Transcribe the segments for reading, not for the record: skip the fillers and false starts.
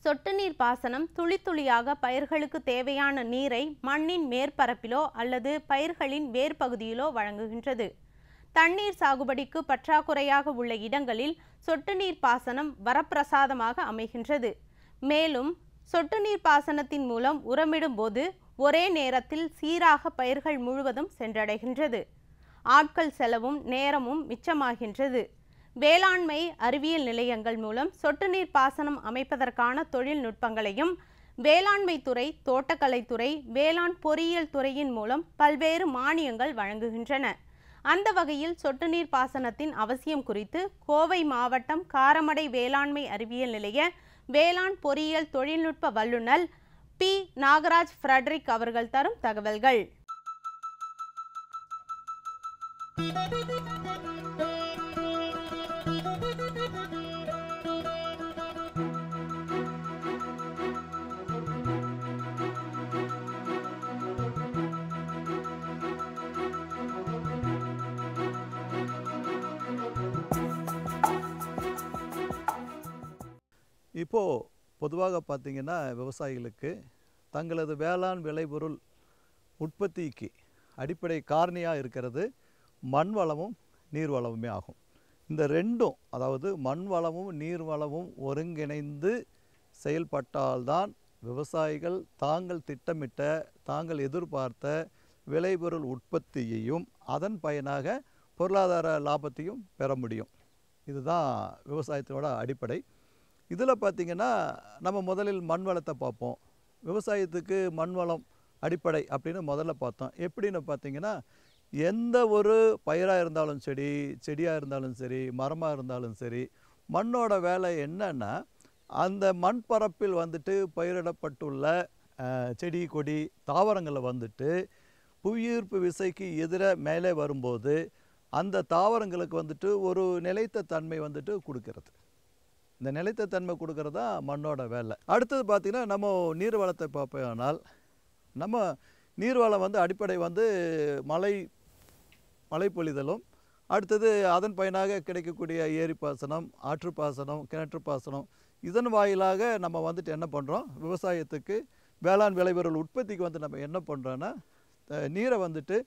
சொட்டு நீர் பாசனம் துளி துளியாக பயிர்களுக்கு தேவையான நீரை மண்ணின் மேற்பரப்பிலோ அல்லது பயிர்களின் வேர் பகுதியிலோ வழங்குகின்றது. தண்ணீர் சாகுபடிக்கு பற்றாக்குறையாக உள்ள இடங்களில் சொட்டு நீர் பாசனம் வரப்பிரசாதமாக அமைகின்றது. மேலும் சொட்டு நீர் பாசனத்தின் மூலம் உரமிடும் போது ஒரே நேரத்தில் சீராக பயிர்கள் முழுவதும் சென்றடைகின்றது. ஆட்கள் செலவும் நேரமும் மிச்சமாகின்றது. வேளாண்மை அறிவியல் நிலையங்கள் மூலம் சொட்டு நீர் பாசனம் அமைப்பதற்கான தொழில்நுட்பங்களையும் வேளாண்மை துறை, தோட்டக்கலைத்துறை, வேளாண் பொறியியல் துறையின் மூலம் பல்வேறு மானியங்கள் வழங்குகின்றன. அந்த வகையில் சொட்டு நீர் பாசனத்தின் அவசியம் குறித்து கோவை மாவட்டம் காரமடை வேளாண்மை அறிவியல் நிலைய வேளாண் பொறியியல் தொழில்நுட்ப வல்லுநர் பி. நாகராஜ் ஃப்ரெட்ரிக் அவர்கள் தரும் தகவல்கள். இப்போது பொதுவாக பார்த்திங்கன்னா விவசாயிகளுக்கு தங்களது வேளாண் விளைபொருள் உற்பத்திக்கு அடிப்படை காரணியாக இருக்கிறது மண் வளமும் நீர் வளமுமே ஆகும். இந்த ரெண்டும், அதாவது மண் வளமும் நீர் வளமும் ஒருங்கிணைந்து செயல்பட்டால்தான் விவசாயிகள் தாங்கள் திட்டமிட்ட, தாங்கள் எதிர்பார்த்த விளைபொருள் உற்பத்தியையும் அதன் பயனாக பொருளாதார லாபத்தையும் பெற முடியும். இதுதான் விவசாயத்தினோட அடிப்படை. இதில் பார்த்திங்கன்னா நம்ம முதலில் மண் வளத்தை பார்ப்போம். விவசாயத்துக்கு மண் வளம் அடிப்படை அப்படின்னு முதல்ல பார்த்தோம். எப்படின்னு பார்த்திங்கன்னா, எந்த ஒரு பயிராக இருந்தாலும் சரி, செடியாக இருந்தாலும் சரி, மரமாக இருந்தாலும் சரி, மண்ணோட வேலை என்னன்னா, அந்த மண் பரப்பில் வந்துட்டு பயிரிடப்பட்டுள்ள செடி கொடி தாவரங்களை வந்துட்டு புவியீர்ப்பு விசைக்கு எதிராக மேலே வரும்போது அந்த தாவரங்களுக்கு வந்துட்டு ஒரு நிலைத்த தன்மை வந்துட்டு கொடுக்கறது. இந்த நிலைத்த தன்மை கொடுக்கறது தான் மண்ணோட வேலை. அடுத்தது பார்த்திங்கன்னா, நம்ம நீர் வளத்தை பார்ப்போம்னால், நம்ம நீர்வளம் வந்து அடிப்படை வந்து மழை பொழிதலும், அடுத்தது அதன் பயனாக கிடைக்கக்கூடிய ஏரி பாசனம், ஆற்று பாசனம், கிணற்று பாசனம், இதன் வாயிலாக நம்ம வந்துட்டு என்ன பண்ணுறோம், விவசாயத்துக்கு வேளாண் விளைபொருள் உற்பத்திக்கு வந்து நம்ம என்ன பண்ணுறோன்னா, நீரை வந்துட்டு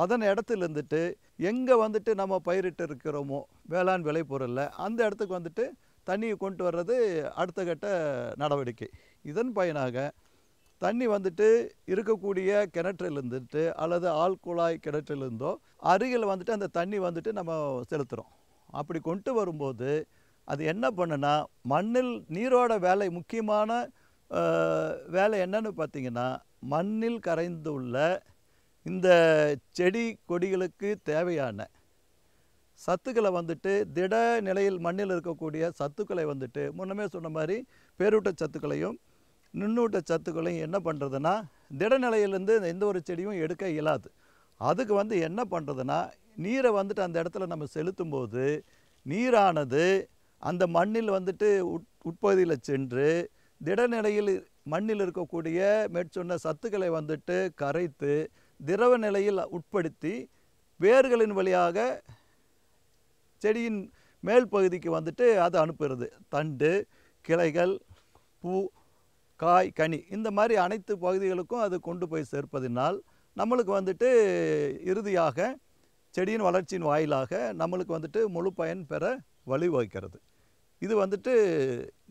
அதன் இடத்துல இருந்துட்டு எங்கே வந்துட்டு நம்ம பயிரிட்டு இருக்கிறோமோ வேளாண் விளைபொருளில் அந்த இடத்துக்கு வந்துட்டு தண்ணியை கொண்டு வர்றது அடுத்த கட்ட நடவடிக்கை. இதன் பயனாக தண்ணி வந்துட்டு இருக்கக்கூடிய கிணற்றிலிருந்துட்டு அல்லது ஆழ்குழாய் கிணற்றிலிருந்தோ அருகில் வந்துட்டு அந்த தண்ணி வந்துட்டு நம்ம செலுத்துகிறோம். அப்படி கொண்டு வரும்போது அது என்ன பண்ணுன்னா, மண்ணில் நீரோட வேலை, முக்கியமான வேலை என்னன்னு பார்த்திங்கன்னா, மண்ணில் கரைந்துள்ள இந்த செடி கொடிகளுக்கு தேவையான சத்துக்களை வந்துட்டு திட நிலையில் மண்ணில் இருக்கக்கூடிய சத்துக்களை வந்துட்டு முன்னமே சொன்ன மாதிரி பேரூட்ட சத்துக்களையும் நுண்ணூட்ட சத்துக்களையும் என்ன பண்ணுறதுன்னா, திடநிலையிலேருந்து எந்த ஒரு செடியும் எடுக்க இயலாது. அதுக்கு வந்து என்ன பண்ணுறதுன்னா, நீரை வந்துட்டு அந்த இடத்துல நம்ம செலுத்தும்போது நீரானது அந்த மண்ணில் வந்துட்டு உட்பகுதியில் சென்று திடநிலையில் மண்ணில் இருக்கக்கூடிய மேற்சொன்ன சத்துக்களை வந்துட்டு கரைத்து திரவ நிலையில் உட்படுத்தி வேர்களின் வழியாக செடியின் மேல் பகுதிக்கு வந்துட்டு அது அனுப்புகிறது. தண்டு, கிளைகள், பூ, காய், கனி, இந்த மாதிரி அனைத்து பகுதிகளுக்கும் அது கொண்டு போய் சேர்ப்பதினால் நம்மளுக்கு வந்துட்டு இறுதியாக செடியின் வளர்ச்சியின் வாயிலாக நம்மளுக்கு வந்துட்டு முழு பயன் பெற வழிவகுக்கிறது. இது வந்துட்டு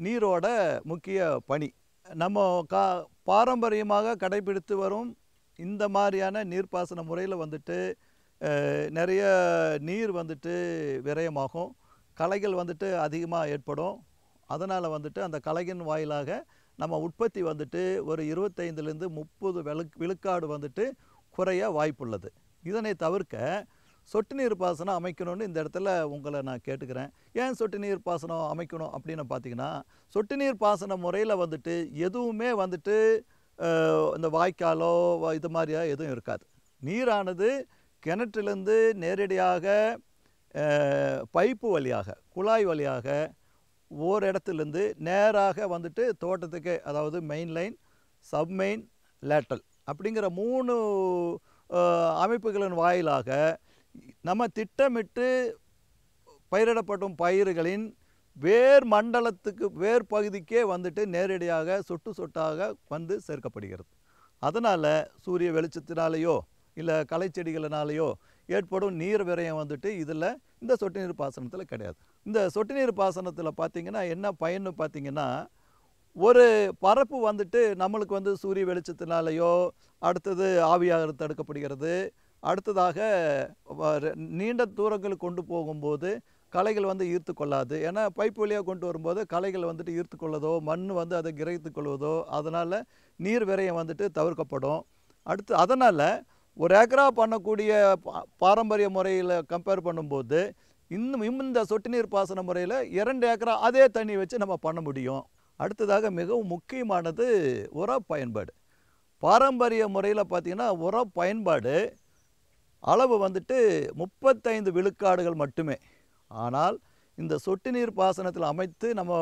நீரோட முக்கிய பணி. நம்ம பாரம்பரியமாக கடைபிடித்து வரும் இந்த மாதிரியான நீர்ப்பாசன முறையில் வந்துட்டு நிறைய நீர் வந்துட்டு விரயமாகும், களைகள் வந்துட்டு அதிகமாக ஏற்படும். அதனால் வந்துட்டு அந்த களையின் வாயிலாக நம்ம உற்பத்தி வந்துட்டு ஒரு 25லேருந்து 30 விழுக்காடு வந்துட்டு குறைய வாய்ப்புள்ளது. இதனை தவிர்க்க சொட்டு நீர் பாசனம் அமைக்கணும்னு இந்த இடத்துல உங்களை நான் கேட்டுக்கிறேன். ஏன் சொட்டு நீர் பாசனம் அமைக்கணும் அப்படின்னு பார்த்தீங்கன்னா, சொட்டு நீர் பாசன முறையில் வந்துட்டு எதுவுமே வந்துட்டு இந்த வாய்க்காலோ இது மாதிரியா எதுவும் இருக்காது. நீரானது கிணற்றிலிருந்து நேரடியாக பைப்பு வழியாக, குழாய் வழியாக ஓர் இடத்துலேருந்து நேராக வந்துட்டு தோட்டத்துக்கு, அதாவது மெயின் லைன், சப்மெயின், லேட்டல் அப்படிங்கிற 3 அமைப்புகளின் வாயிலாக நம்ம திட்டமிட்டு பயிரிடப்படும் பயிர்களின் வேர் மண்டலத்துக்கு வேர் பகுதிக்கே வந்துட்டு நேரடியாக சொட்டு சொட்டாக வந்து சேர்க்கப்படுகிறது. அதனால் சூரிய வெளிச்சத்தினாலேயோ இல்லை களைச்செடிகளினாலேயோ ஏற்படும் நீர் விரயம் வந்துட்டு இதில் இந்த சொட்டு நீர் பாசனத்தில் கிடையாது. இந்த சொட்டு நீர் பாசனத்தில் பார்த்திங்கன்னா என்ன பயன்னு பார்த்திங்கன்னா, ஒரு பரப்பு வந்துட்டு நம்மளுக்கு வந்து சூரிய வெளிச்சத்தினாலேயோ அடுத்தது ஆவியாக தடுக்கப்படுகிறது. அடுத்ததாக நீண்ட தூரங்களுக்கு கொண்டு போகும்போது களைகள் வந்து ஈர்த்து கொள்ளாது. ஏன்னா பைப் வழியாக கொண்டு வரும்போது களைகள் வந்துட்டு ஈர்த்து கொள்ளதோ மண் வந்து அதை கிரகித்து கொள்வதோ அதனால் நீர் விரயம் வந்துட்டு தவிர்க்கப்படும். அடுத்து அதனால் ஒரு ஏக்கரா பண்ணக்கூடிய பாரம்பரிய முறையில் கம்பேர் பண்ணும்போது இந்த சொட்டு நீர் பாசன முறையில் 2 ஏக்கரா அதே தண்ணி வச்சு நம்ம பண்ண முடியும். அடுத்ததாக மிகவும் முக்கியமானது உர பயன்பாடு. பாரம்பரிய முறையில் பார்த்திங்கன்னா உர பயன்பாடு அளவு வந்துட்டு 35 விழுக்காடுகள் மட்டுமே. ஆனால் இந்த சொட்டு நீர் பாசனத்தில் அமைத்து நம்ம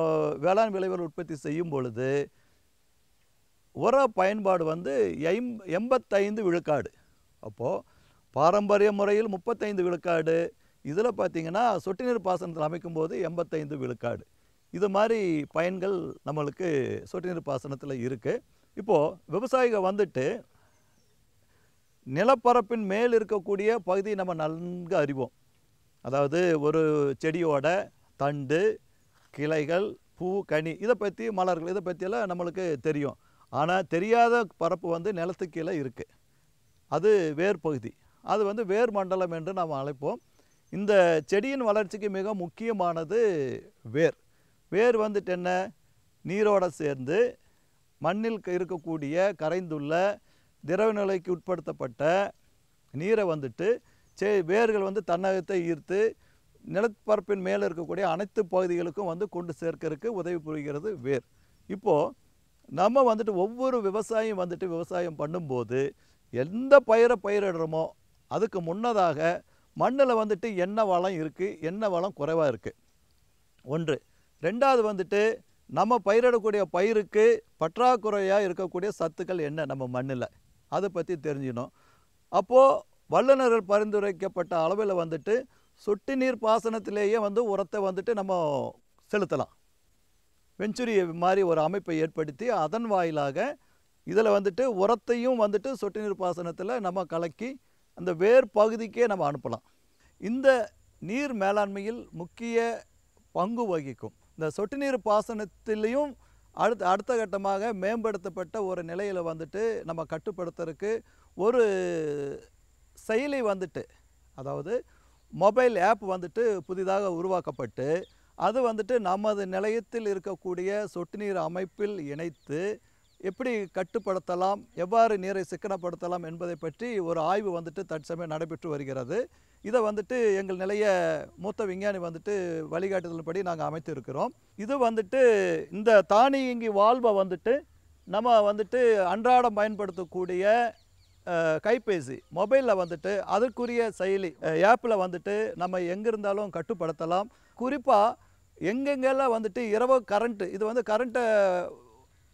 வேளாண் விளைபொருள் உற்பத்தி செய்யும் பொழுது உர பயன்பாடு வந்து 85 விழுக்காடு. அப்போது பாரம்பரிய முறையில் 35 விழுக்காடு, இதில் பார்த்திங்கன்னா சொட்டு நீர் பாசனத்தில் அமைக்கும்போது 85 விழுக்காடு. இது மாதிரி பயன்கள் நம்மளுக்கு சொட்டு நீர் பாசனத்தில் இருக்குது. இப்போது விவசாயிகள் வந்துட்டு நிலப்பரப்பின் மேல் இருக்கக்கூடிய பகுதியை நம்ம நன்கு அறிவோம். அதாவது ஒரு செடியோட தண்டு, கிளைகள், பூ, கனி இதை பற்றி மலர்கள் இதை பற்றியெல்லாம் நம்மளுக்கு தெரியும். ஆனால் தெரியாத பரப்பு வந்து நிலத்துக்கு கீழே இருக்குது. அது வேர் பகுதி. அது வந்து வேர் மண்டலம் என்று நாம் அழைப்போம். இந்த செடியின் வளர்ச்சிக்கு மிக முக்கியமானது வேர். வேர் வந்துட்டு என்ன, நீரோடு சேர்ந்து மண்ணில் இருக்கக்கூடிய கரைந்துள்ள திரவ நிலைக்கு உட்படுத்தப்பட்ட நீரை வந்துட்டு வேர்கள் வந்து தன்னகத்தை ஈர்த்து நிலப்பரப்பின் மேலே இருக்கக்கூடிய அனைத்து பகுதிகளுக்கும் வந்து கொண்டு சேர்க்கறதுக்கு உதவி புரிகிறது வேர். இப்போது நம்ம வந்துட்டு ஒவ்வொரு விவசாயியும் வந்துட்டு விவசாயம் பண்ணும்போது எந்த பயிரை பயிரிடுறோமோ அதுக்கு முன்னதாக மண்ணில் வந்துட்டு என்ன வளம் இருக்குது, என்ன வளம் குறைவாக இருக்குது ஒன்று. ரெண்டாவது வந்துட்டு நம்ம பயிரிடக்கூடிய பயிருக்கு பற்றாக்குறையாக இருக்கக்கூடிய சத்துக்கள் என்ன நம்ம மண்ணில், அதை பற்றி தெரிஞ்சிக்கணும். அப்போது வல்லுநர்கள் பரிந்துரைக்கப்பட்ட அளவில் வந்துட்டு சொட்டு நீர் பாசனத்திலேயே வந்து உரத்தை வந்துட்டு நம்ம செலுத்தலாம். வெஞ்சுரி மாதிரி ஒரு அமைப்பை ஏற்படுத்தி அதன் வாயிலாக இதில் வந்துட்டு உரத்தையும் வந்துட்டு சொட்டு நீர் பாசனத்தில் நம்ம கலக்கி அந்த வேர் பகுதிக்கே நம்ம அனுப்பலாம். இந்த நீர் மேலாண்மையில் முக்கிய பங்கு வகிக்கும். இந்த சொட்டு நீர் பாசனத்திலையும் அடுத்த கட்டமாக மேம்படுத்தப்பட்ட ஒரு நிலையில் வந்துட்டு நம்ம கட்டுப்படுத்துறதுக்கு ஒரு செயலி வந்துட்டு, அதாவது மொபைல் ஆப் வந்துட்டு புதிதாக உருவாக்கப்பட்டு அது வந்துட்டு நமது நிலையத்தில் இருக்கக்கூடிய சொட்டு நீர் அமைப்பில் இணைத்து எப்படி கட்டுப்படுத்தலாம், எவ்வாறு நீரை சிக்கனப்படுத்தலாம் என்பதை பற்றி ஒரு ஆய்வு வந்துட்டு தற்சமயம் நடைபெற்று வருகிறது. இதை வந்துட்டு எங்கள் நிலைய மூத்த விஞ்ஞானி வந்துட்டு வழிகாட்டுதல்படி நாங்கள் அமைத்து இருக்கிறோம். இது வந்துட்டு இந்த தானியங்கி வால்வை வந்துட்டு நம்ம வந்துட்டு அன்றாடம் பயன்படுத்தக்கூடிய கைபேசி மொபைலில் வந்துட்டு அதற்குரிய செயலி ஆப்பில் வந்துட்டு நம்ம எங்கே இருந்தாலும் கட்டுப்படுத்தலாம். குறிப்பாக எங்கெங்கெல்லாம் வந்துட்டு இரவு கரண்ட்டு, இது வந்து கரண்ட்டை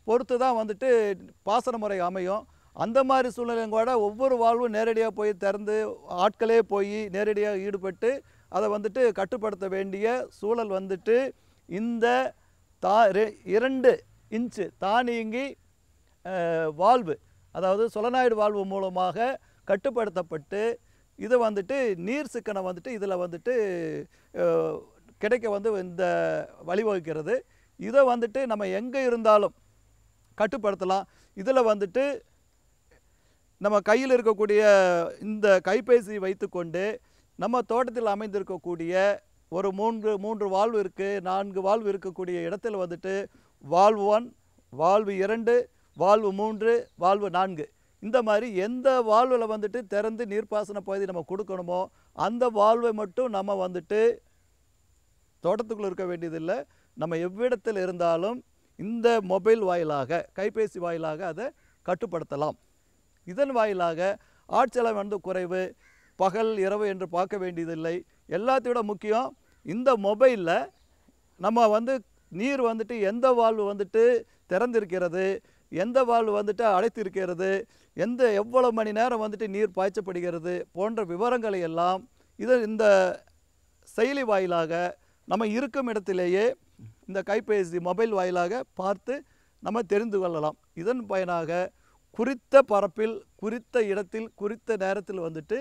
பொறுத்து தான் வந்துட்டு பாசன முறை அமையும். அந்த மாதிரி சூழ்நிலையும் கூட ஒவ்வொரு வால்வும் நேரடியாக போய் திறந்து ஆட்களே போய் நேரடியாக ஈடுபட்டு அதை வந்துட்டு கட்டுப்படுத்த வேண்டிய சூழல் வந்துட்டு இந்த 2 இன்ச்சு தானியங்கி வால்வு, அதாவது சொலனாய்டு வால்வு மூலமாக கட்டுப்படுத்தப்பட்டு இதை வந்துட்டு நீர் சிக்கனம் வந்துட்டு இதில் வந்துட்டு கிடைக்க வந்து இந்த வழிவகுக்கிறது. இதை வந்துட்டு நம்ம எங்கே இருந்தாலும் கட்டுப்படுத்தலாம். இதில் வந்துட்டு நம்ம கையில் இருக்கக்கூடிய இந்த கைபேசி வைத்துக்கொண்டு நம்ம தோட்டத்தில் அமைந்திருக்கக்கூடிய ஒரு 3 வால்வு இருக்குது, 4 வால்வு இருக்கக்கூடிய இடத்துல வந்துட்டு வால்வு 1, வால்வு 2, வால்வு 3, வால்வு 4 இந்த மாதிரி எந்த வால்வில் வந்துட்டு திறந்து நீர்ப்பாசன பகுதி நம்ம கொடுக்கணுமோ அந்த வால்வை மட்டும் நம்ம வந்துட்டு தோட்டத்துக்குள்ளே இருக்க வேண்டியதில்லை. நம்ம எவ்விடத்தில் இருந்தாலும் இந்த மொபைல் வாயிலாக கைபேசி வாயிலாக அதை கட்டுப்படுத்தலாம். இதன் வாயிலாக ஆட்செலவு வந்து குறைவு, பகல் இரவு என்று பார்க்க வேண்டியதில்லை. எல்லாத்தையோட முக்கியம் இந்த மொபைலில் நம்ம வந்து நீர் வந்துட்டு எந்த வால்வு வந்துட்டு திறந்திருக்கிறது, எந்த வால்வு வந்துட்டு அடைத்திருக்கிறது, எவ்வளவு மணி நேரம் வந்துட்டு நீர் பாய்ச்சப்படுகிறது போன்ற விவரங்களை எல்லாம் இந்த செயலி வாயிலாக நம்ம இருக்கும் இடத்திலேயே இந்த கைபேசி மொபைல் வாயிலாக பார்த்து நம்ம தெரிந்து கொள்ளலாம். இதன் பயனாக குறித்த பரப்பில் குறித்த இடத்தில் குறித்த நேரத்தில் வந்துட்டு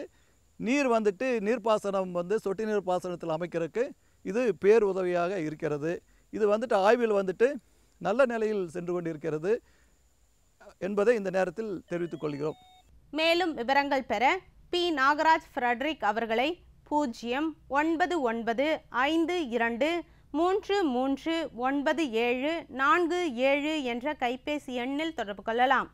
நீர்ப்பாசனம் சொட்டு நீர் பாசனத்தில் அமைக்கிறதுக்கு இது பேருதவியாக இருக்கிறது. இது ஆய்வில் நல்ல நிலையில் சென்று கொண்டிருக்கிறது என்பதை இந்த நேரத்தில் தெரிவித்துக் கொள்கிறோம். மேலும் விவரங்கள் பெற பி. நாகராஜ் ஃப்ரெட்ரிக் அவர்களை 09952339747 என்ற கைபேசி எண்ணில் தொடர்பு கொள்ளலாம்.